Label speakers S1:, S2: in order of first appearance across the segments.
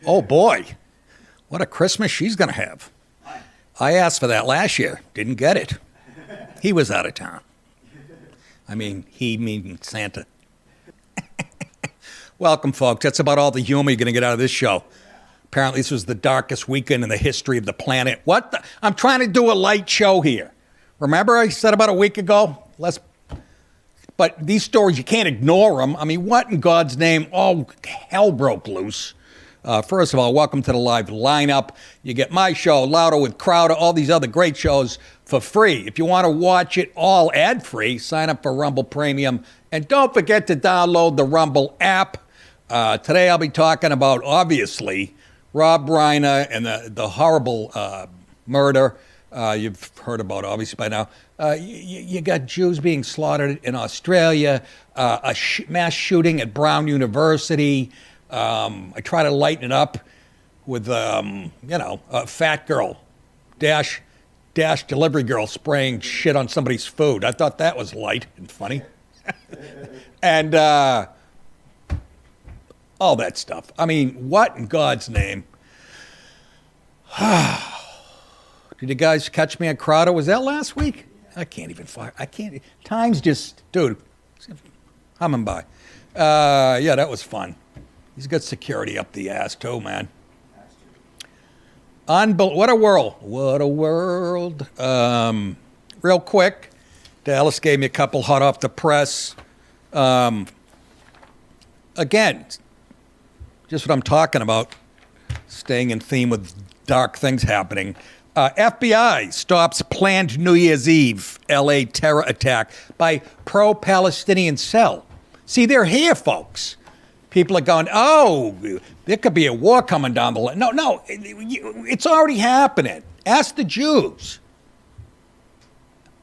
S1: Oh, boy. What a Christmas she's going to have. I asked for that last year. Didn't get it. He was out of town. I mean, he meaning Santa. Welcome, folks. That's about all the humor you're going to get out of this show. Apparently, this was the darkest weekend in the history of the planet. What the? I'm trying to do a light show here. Remember I said about a week ago? But these stories, you can't ignore them. I mean, what in God's name? Oh, hell broke loose. First of all, welcome to the live lineup. You get my show, Louder with Crowder, all these other great shows for free. If you want to watch it all ad-free, sign up for Rumble Premium. And don't forget to download the Rumble app. Today I'll be talking about, obviously, Rob Reiner and the horrible murder you've heard about, obviously, by now. You got Jews being slaughtered in Australia, a mass shooting at Brown University. I try to lighten it up with, a fat girl, dash delivery girl spraying shit on somebody's food. I thought that was light and funny. And all that stuff. I mean, what in God's name? Did you guys catch me on Crowder? Was that last week? I can't even fire. I can't. Time's just, dude, humming by. Yeah, that was fun. He's got security up the ass, too, man. What a world. What a world. Real quick, Dallas gave me a couple hot off the press. Again, just what I'm talking about, staying in theme with dark things happening. FBI stops planned New Year's Eve L.A. terror attack by pro-Palestinian cell. See, they're here, folks. People are going, oh, there could be a war coming down the line. No, it's already happening. Ask the Jews.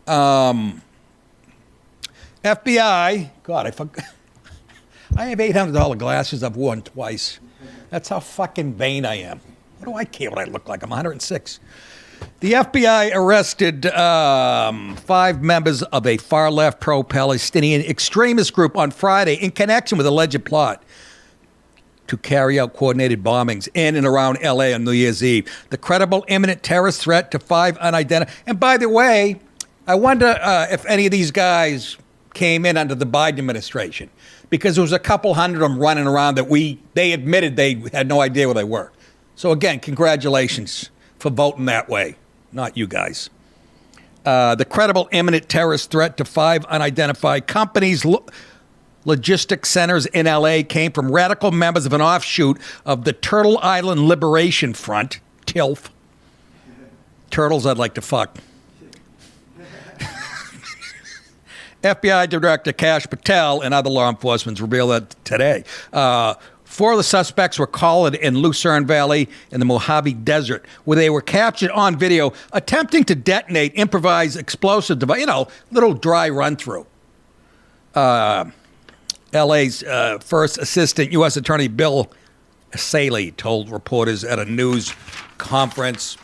S1: FBI, God, I forgot. I have $800 glasses I've worn twice. That's how fucking vain I am. What do I care what I look like? I'm 106. The FBI arrested 5 members of a far-left pro-Palestinian extremist group on Friday in connection with alleged plot to carry out coordinated bombings in and around L.A. on New Year's Eve. The credible imminent terrorist threat to 5 unidentified. And by the way, I wonder if any of these guys came in under the Biden administration, because there was a couple hundred of them running around that they admitted they had no idea where they were. So again, congratulations for voting that way. Not you guys. The credible imminent terrorist threat to 5 unidentified companies, logistics centers in L.A. came from radical members of an offshoot of the Turtle Island Liberation Front, TILF. Turtles I'd like to fuck. FBI Director Kash Patel and other law enforcement revealed that today. 4 of the suspects were collared in Lucerne Valley in the Mojave Desert, where they were captured on video attempting to detonate improvised explosive device, little dry run-through. L.A.'s first assistant U.S. Attorney Bill Saley told reporters at a news conference,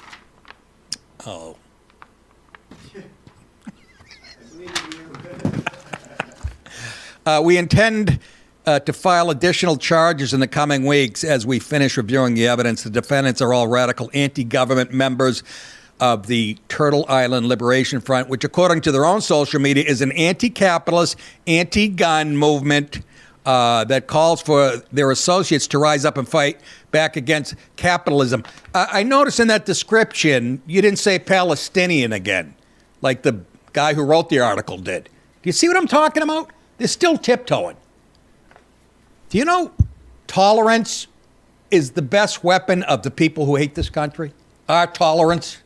S1: we intend to file additional charges in the coming weeks as we finish reviewing the evidence. The defendants are all radical anti-government members of the Turtle Island Liberation Front, which, according to their own social media, is an anti-capitalist, anti-gun movement that calls for their associates to rise up and fight back against capitalism. I noticed in that description, you didn't say Palestinian again, like the guy who wrote the article did. Do you see what I'm talking about? They're still tiptoeing. Do you know tolerance is the best weapon of the people who hate this country? Our tolerance.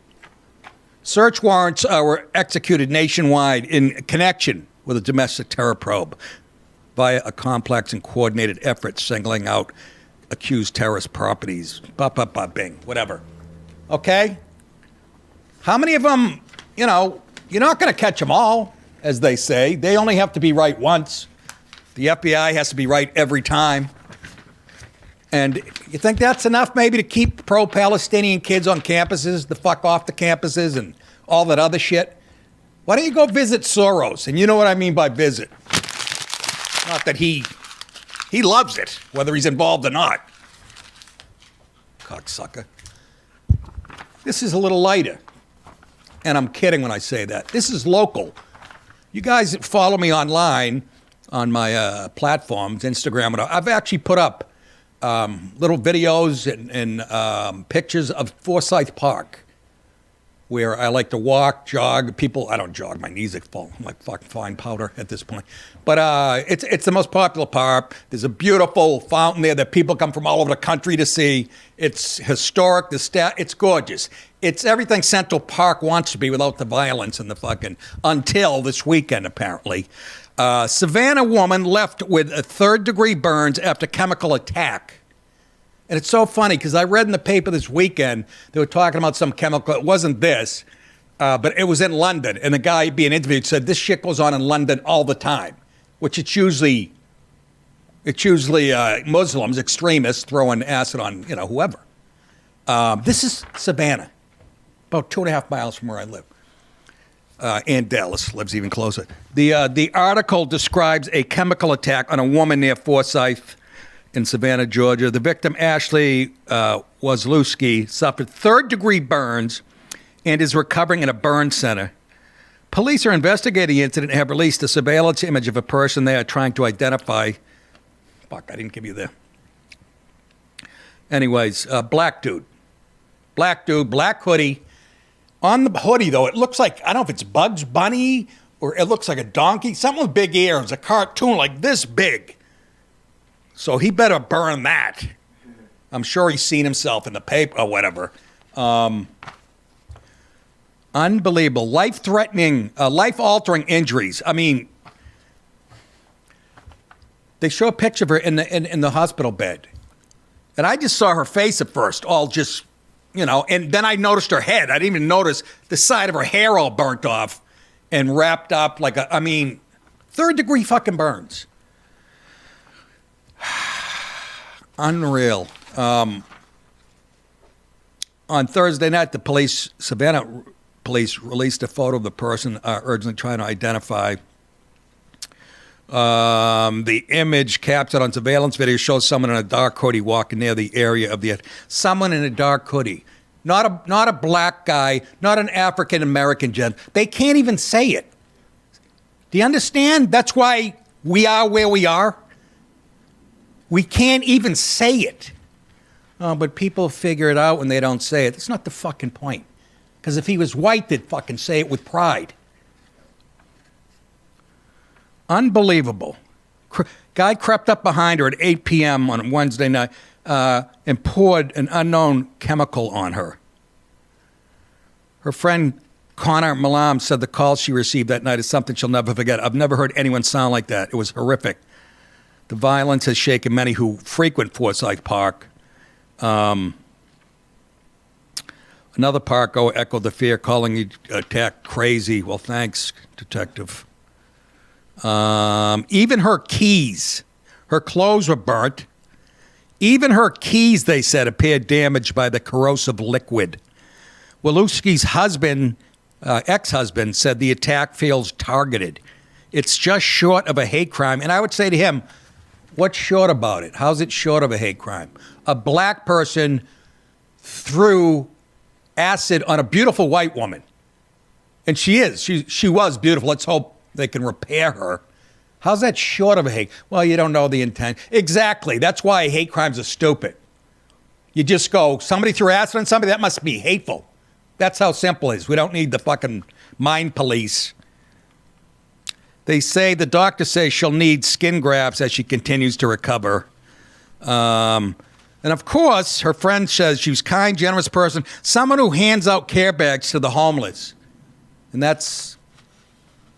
S1: Search warrants were executed nationwide in connection with a domestic terror probe via a complex and coordinated effort singling out accused terrorist properties. Bing, whatever. Okay? How many of them, you're not going to catch them all, as they say. They only have to be right once. The FBI has to be right every time. And you think that's enough maybe to keep pro-Palestinian kids on campuses, the fuck off the campuses and all that other shit? Why don't you go visit Soros? And you know what I mean by visit. Not that he loves it, whether he's involved or not. cocksucker. This is a little lighter. And I'm kidding when I say that. This is local. You guys follow me online on my platforms, Instagram, and I've actually put up little videos and pictures of Forsyth Park, where I like to walk, jog. I don't jog, my knees are full. I'm like fucking fine powder at this point. But it's the most popular park. There's a beautiful fountain there that people come from all over the country to see. It's historic, it's gorgeous. It's everything Central Park wants to be without the violence and the fucking, until this weekend apparently. Savannah woman left with a 3rd-degree burns after chemical attack. And it's so funny because I read in the paper this weekend, they were talking about some chemical. It wasn't this, but it was in London. And the guy being interviewed said this shit goes on in London all the time, which it's usually Muslims, extremists throwing acid on, whoever. This is Savannah, about 2.5 miles from where I live. And Dallas lives even closer. The article describes a chemical attack on a woman near Forsyth in Savannah, Georgia. The victim, Ashley Wozlewski, suffered 3rd-degree burns and is recovering in a burn center. Police are investigating the incident and have released a surveillance image of a person they are trying to identify. Fuck, I didn't give you the... Anyways, black dude. Black hoodie. On the hoodie, though, it looks like, I don't know if it's Bugs Bunny or it looks like a donkey. Something with big ears, a cartoon like this big. So he better burn that. I'm sure he's seen himself in the paper or whatever. Unbelievable. Life-threatening, life-altering injuries. I mean, they show a picture of her in the hospital bed. And I just saw her face at first, all just, and then I noticed her head. I didn't even notice the side of her hair all burnt off and wrapped up like 3rd-degree fucking burns. Unreal. On Thursday night, the Savannah police released a photo of the person urgently trying to identify. The image captured on surveillance video shows someone in a dark hoodie walking near the area of someone in a dark hoodie. Not a black guy, not an African-American gent. They can't even say it. Do you understand? That's why we are where we are. We can't even say it. But people figure it out when they don't say it. That's not the fucking point. Because if he was white, they'd fucking say it with pride. Unbelievable. Guy crept up behind her at 8 p.m. on Wednesday night and poured an unknown chemical on her. Her friend Connor Malam said the call she received that night is something she'll never forget. I've never heard anyone sound like that. It was horrific. The violence has shaken many who frequent Forsyth Park. Another park echoed the fear, calling the attack crazy. Well, thanks, Detective. Even her keys, her clothes were burnt. Even her keys, they said, appeared damaged by the corrosive liquid. Woluski's husband, ex-husband, said the attack feels targeted. It's just short of a hate crime. And I would say to him, what's short about it? How's it short of a hate crime? A black person threw acid on a beautiful white woman. And she is. She was beautiful. Let's hope they can repair her. How's that short of a hate? Well, you don't know the intent. Exactly. That's why hate crimes are stupid. You just go, somebody threw acid on somebody, that must be hateful. That's how simple it is. We don't need the fucking mind police. They say, the doctor says she'll need skin grafts as she continues to recover. And of course, her friend says she's a kind, generous person, someone who hands out care bags to the homeless. And that's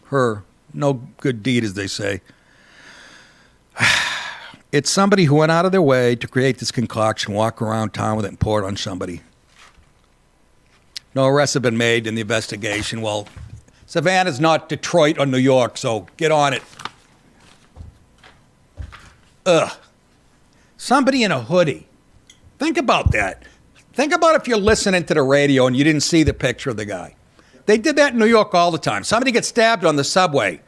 S1: her no good deed, as they say. It's somebody who went out of their way to create this concoction, walk around town with it and pour it on somebody. No arrests have been made in the investigation. Well, Savannah's not Detroit or New York, so get on it. Ugh. Somebody in a hoodie. Think about that. Think about if you're listening to the radio and you didn't see the picture of the guy. They did that in New York all the time. Somebody gets stabbed on the subway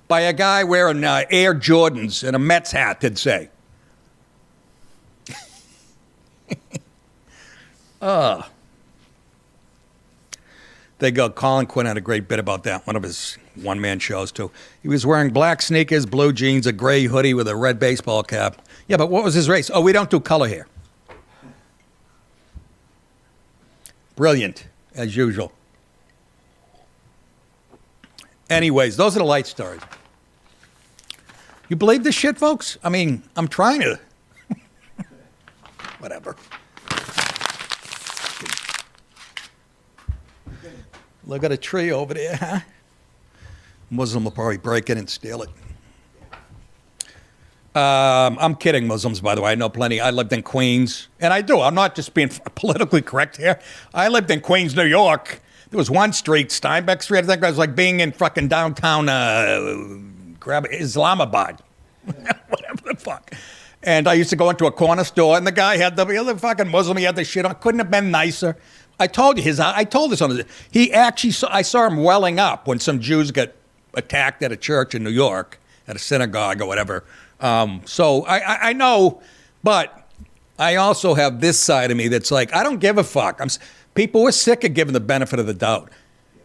S1: by a guy wearing Air Jordans and a Mets hat, they'd say. They go, Colin Quinn had a great bit about that, one of his one-man shows, too. He was wearing black sneakers, blue jeans, a gray hoodie with a red baseball cap. Yeah, but what was his race? Oh, we don't do color here. Brilliant, as usual. Anyways, those are the light stories. You believe this shit, folks? I mean, I'm trying to. Whatever. Look at a tree over there, huh? Muslim will probably break in and steal it. I'm kidding, Muslims, by the way. I know plenty. I lived in Queens, and I do. I'm not just being politically correct here. I lived in Queens, New York. There was one street, Steinbeck Street. I think it was like being in fucking downtown Islamabad. Whatever the fuck. And I used to go into a corner store, and the guy had the other fucking Muslim. He had the shit on. Couldn't have been nicer. I told you I told this on the. He actually I saw him welling up when some Jews got attacked at a church in New York, at a synagogue or whatever. So I know, but I also have this side of me that's like, I don't give a fuck. People are sick of giving the benefit of the doubt.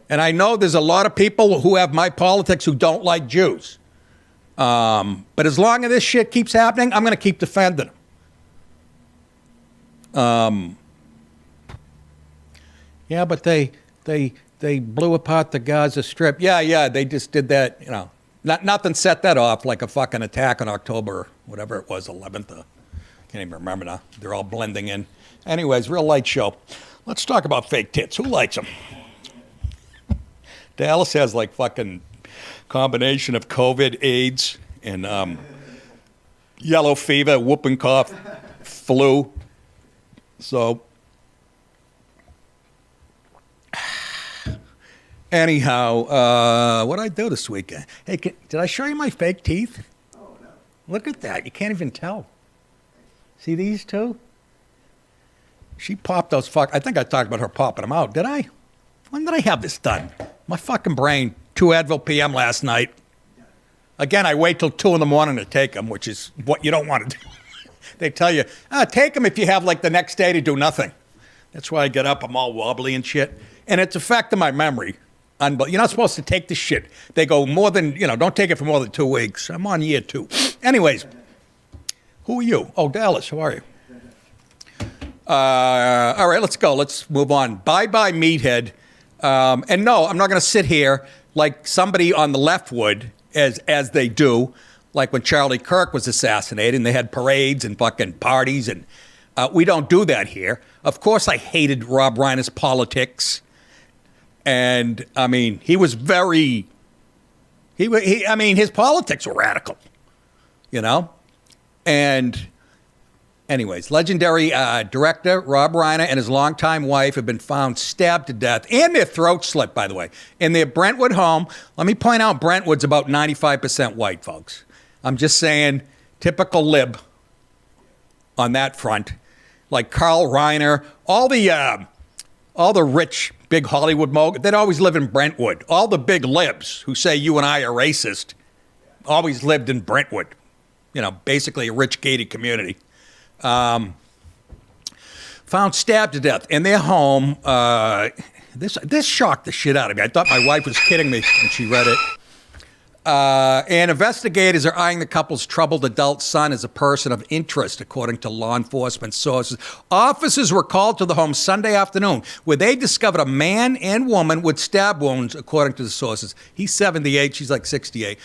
S1: And I know there's a lot of people who have my politics who don't like Jews. But as long as this shit keeps happening, I'm going to keep defending them. Yeah, but they blew apart the Gaza Strip. Yeah, they just did that, you know. Nothing set that off like a fucking attack on October, whatever it was, 11th. Can't even remember now. They're all blending in. Anyways, real light show. Let's talk about fake tits. Who likes them? Dallas has like fucking combination of COVID, AIDS, and yellow fever, whooping cough, flu. So, anyhow, what did I do this weekend? Hey, did I show you my fake teeth?
S2: Oh, no.
S1: Look at that. You can't even tell. See these two? She popped those I think I talked about her popping them out. Did I? When did I have this done? My fucking brain. 2 Advil PM last night. Again, I wait till 2 in the morning to take them, which is what you don't want to do. They tell you, take them if you have like the next day to do nothing. That's why I get up. I'm all wobbly and shit. And it's affecting my memory. You're not supposed to take this shit. They go more than, don't take it for more than 2 weeks. I'm on year 2. Anyways, who are you? Oh, Dallas, how are you? All right, let's go. Let's move on. Bye-bye, meathead. And no, I'm not going to sit here like somebody on the left would, as they do, like when Charlie Kirk was assassinated, and they had parades and fucking parties, and we don't do that here. Of course, I hated Rob Reiner's politics, and I mean, he was very. His politics were radical, and. Anyways, legendary director Rob Reiner and his longtime wife have been found stabbed to death and their throats slit, by the way, in their Brentwood home. Let me point out Brentwood's about 95% white, folks. I'm just saying, typical lib on that front. Like Carl Reiner, all the rich, big Hollywood moguls, they'd always live in Brentwood. All the big libs who say you and I are racist always lived in Brentwood. Basically a rich gated community. Found stabbed to death in their home. This shocked the shit out of me. I thought my wife was kidding me when she read it. And investigators are eyeing the couple's troubled adult son as a person of interest, according to law enforcement sources. Officers were called to the home Sunday afternoon, where they discovered a man and woman with stab wounds, according to the sources. He's 78, she's like 68.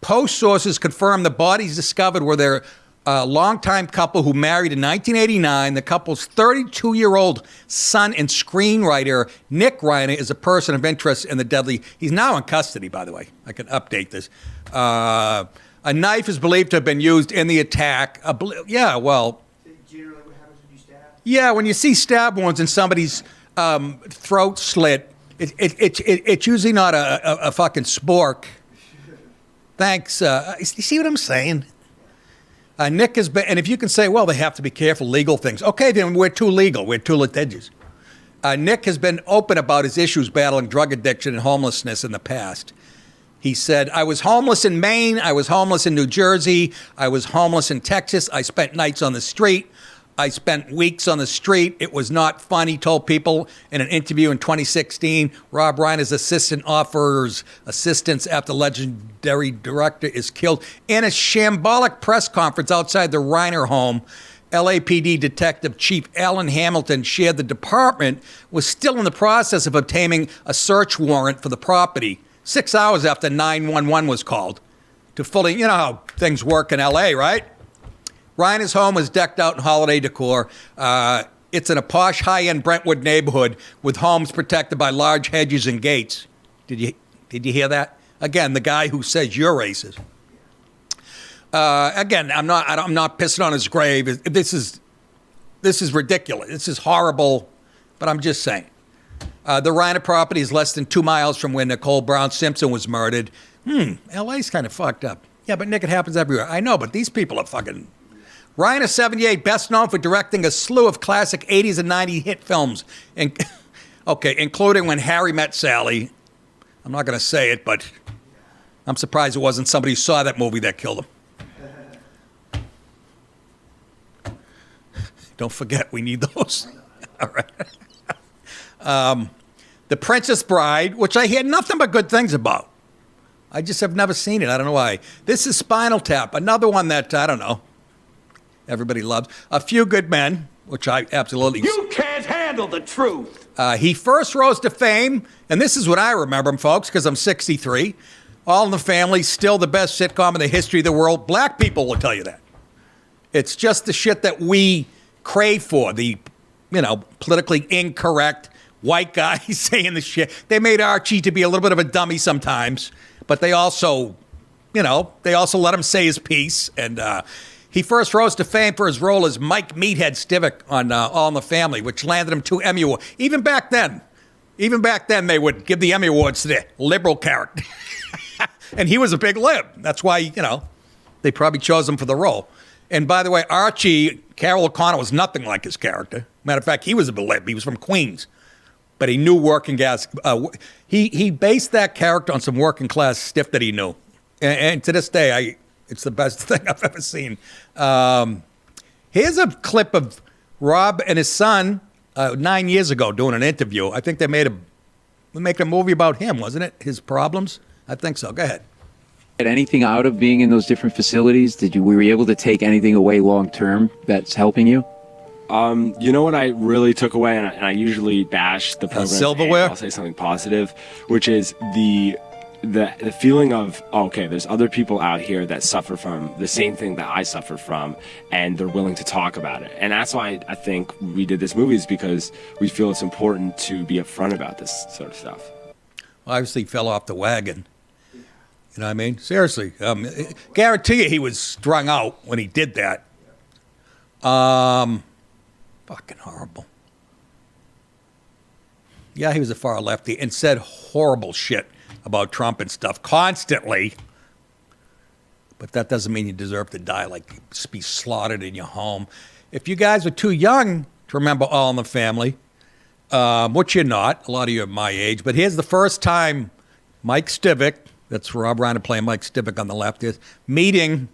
S1: Post sources confirmed the bodies discovered were their longtime couple who married in 1989. The couple's 32-year-old son and screenwriter, Nick Reiner, is a person of interest in the deadly. He's now in custody, by the way. I can update this. A knife is believed to have been used in the attack. Yeah, well.
S2: Generally, what happens when you stab?
S1: Yeah, when you see stab wounds in somebody's throat slit, it's usually not a fucking spork. Thanks. You see what I'm saying? Nick has been, and if you can say, well, they have to be careful, legal things. Okay, then we're too legal. We're too litigious. Nick has been open about his issues battling drug addiction and homelessness in the past. He said, I was homeless in Maine. I was homeless in New Jersey. I was homeless in Texas. I spent nights on the street. I spent weeks on the street. It was not fun, he told people in an interview in 2016. Rob Reiner's assistant offers assistance after legendary director is killed. In a shambolic press conference outside the Reiner home, LAPD Detective Chief Alan Hamilton shared the department was still in the process of obtaining a search warrant for the property 6 hours after 911 was called to fully, you know how things work in LA, right? Reiner's home was decked out in holiday decor. It's in a posh, high-end Brentwood neighborhood with homes protected by large hedges and gates. Did you hear that? Again, the guy who says you're racist. Again, I'm not pissing on his grave. This is ridiculous. This is horrible. But I'm just saying. The Reiner property is less than 2 miles from where Nicole Brown Simpson was murdered. LA's kind of fucked up. Yeah, but Nick, it happens everywhere. I know, but these people are fucking. Reiner, 78, best known for directing a slew of classic 80s and 90s hit films, including When Harry Met Sally. I'm not going to say it, but I'm surprised it wasn't somebody who saw that movie that killed him. Don't forget, we need those. All right. The Princess Bride, which I hear nothing but good things about. I just have never seen it. I don't know why. This is Spinal Tap, another one that, I don't know, everybody loves. A Few Good Men, which I absolutely...
S3: You can't handle the truth.
S1: He first rose to fame, and this is what I remember him, folks, because I'm 63. All in the Family, still the best sitcom in the history of the world. Black people will tell you that. It's just the shit that we crave for, the, politically incorrect white guys saying the shit. They made Archie to be a little bit of a dummy sometimes, but they also, let him say his piece, and... He first rose to fame for his role as Mike Meathead Stivic on All in the Family, which landed him 2 Emmy Awards. Even back then, they would give the Emmy Awards to the liberal character. And he was a big lib. That's why, they probably chose him for the role. And by the way, Archie, Carol O'Connor was nothing like his character. Matter of fact, he was a lib. He was from Queens. But he knew working class. He based that character on some working class stiff that he knew. And to this day, it's the best thing I've ever seen. Here's a clip of Rob and his son 9 years ago doing an interview. I think they made a movie about him, wasn't it? His problems? I think so. Go ahead.
S4: Get anything out of being in those different facilities? Were you able to take anything away long term that's helping you?
S5: You know what I really took away, and I usually bash the program.
S1: Silverware.
S5: I'll say something positive, which is the feeling of, okay, there's other people out here that suffer from the same thing that I suffer from, and they're willing to talk about it. And that's why I think we did this movie, is because we feel it's important to be upfront about this sort of stuff.
S1: Well, obviously, he fell off the wagon. You know what I mean? Seriously. Guarantee you he was strung out when he did that. Fucking horrible. Yeah, he was a far lefty and said horrible shit about Trump and stuff constantly. But that doesn't mean you deserve to die, like be slaughtered in your home. If you guys are too young to remember All in the Family, which you're not, a lot of you are my age, but here's the first time Mike Stivic, that's Rob Reiner playing Mike Stivic on the left, is meeting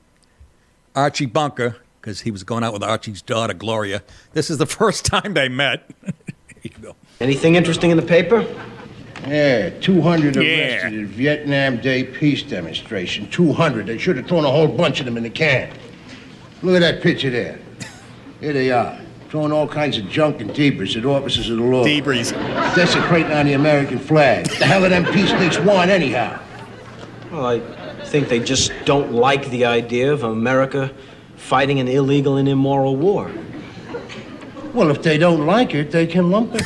S1: Archie Bunker, because he was going out with Archie's daughter, Gloria. This is the first time they met. Here you go.
S6: Anything interesting in the paper?
S7: Yeah, 200 arrested in Vietnam Day peace demonstration. 200. They should have thrown a whole bunch of them in the can. Look at that picture there. Here they are, throwing all kinds of junk and debris at officers of the law.
S1: Debris.
S7: Desecrating on the American flag. What the hell are them peaceniks want anyhow?
S6: Well, I think they just don't like the idea of America fighting an illegal and immoral war.
S7: Well, if they don't like it, they can lump it.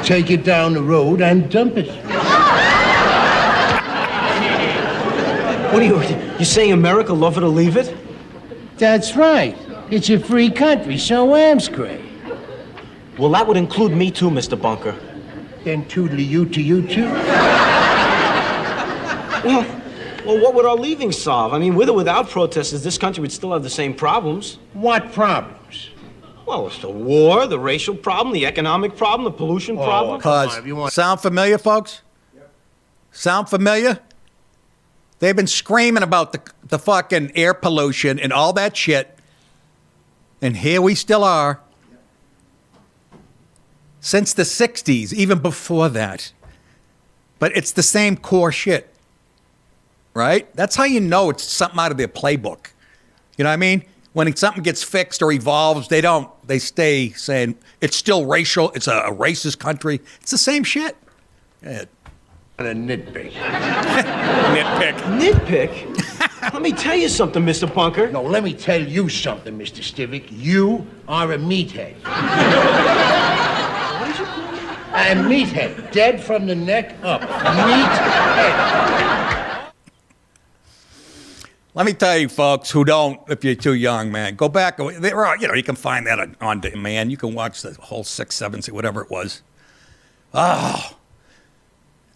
S7: Take it down the road and dump it.
S6: What are you saying America love it or leave it?
S7: That's right. It's a free country, so am scrape.
S6: Well, that would include me too, Mr. Bunker.
S7: Then toodly you to you too.
S6: Well, what would our leaving solve? I mean, with or without protesters, this country would still have the same problems.
S7: What problems?
S6: Well, it's the war, the racial problem, the economic problem, the pollution problem.
S1: Sound familiar, folks? Yep. Sound familiar? They've been screaming about the fucking air pollution and all that shit And here we still are. Since the 60s, even before that. But it's the same core shit. Right? That's how you know it's something out of their playbook. You know what I mean? When something gets fixed or evolves, they stay saying it's still racial, it's a racist country. It's the same shit. Go ahead.
S7: And a nitpick.
S1: Nitpick.
S6: Nitpick? Let me tell you something, Mr. Bunker.
S7: No, let me tell you something, Mr. Stivic. You are a meathead.
S6: What did you call me?
S7: A meathead. Dead from the neck up. Meathead.
S1: Let me tell you, folks, who don't, if you're too young, man, go back. You can find that on demand. You can watch the whole 6, 7, whatever it was. Oh.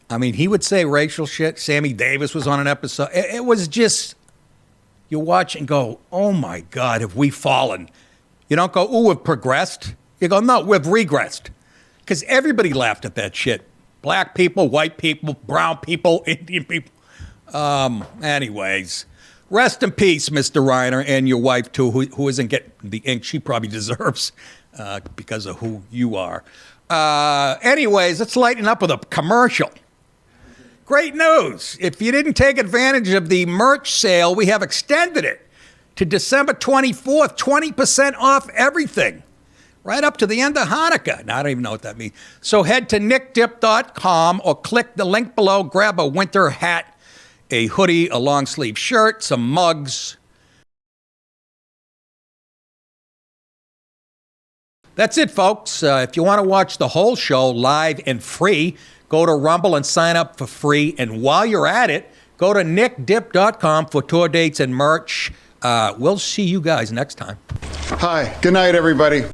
S1: I mean, he would say racial shit. Sammy Davis was on an episode. It was just, you watch and go, oh my God, have we fallen? You don't go, ooh, we've progressed. You go, no, we've regressed. Because everybody laughed at that shit. Black people, white people, brown people, Indian people. Anyways. Rest in peace, Mr. Reiner, and your wife, too, who isn't getting the ink she probably deserves because of who you are. Anyways, let's lighten up with a commercial. Great news. If you didn't take advantage of the merch sale, we have extended it to December 24th, 20% off everything, right up to the end of Hanukkah. Now, I don't even know what that means. So head to nickdip.com or click the link below, grab a winter hat, a hoodie, a long sleeve shirt, some mugs. That's it, folks. If you want to watch the whole show live and free, go to Rumble and sign up for free. And while you're at it, go to nickdip.com for tour dates and merch. We'll see you guys next time.
S8: Hi. Good night, everybody.